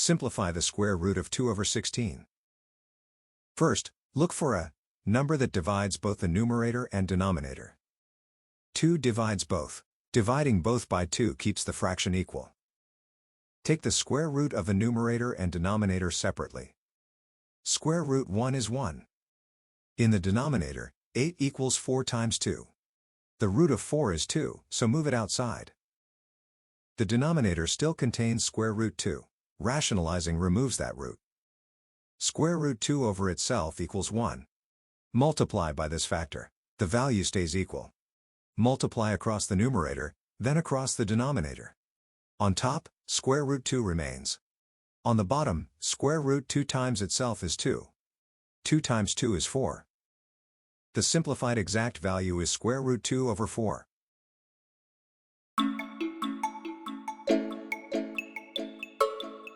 Simplify the square root of 2 over 16. First, look for a number that divides both the numerator and denominator. 2 divides both. Dividing both by 2 keeps the fraction equal. Take the square root of the numerator and denominator separately. Square root 1 is 1. In the denominator, 8 equals 4 times 2. The root of 4 is 2, so move it outside. The denominator still contains square root 2. Rationalizing removes that root. Square root 2 over itself equals 1. Multiply by this factor. The value stays equal. Multiply across the numerator, then across the denominator. On top, square root 2 remains. On the bottom, square root 2 times itself is 2. 2 times 2 is 4. The simplified exact value is square root 2 over 4.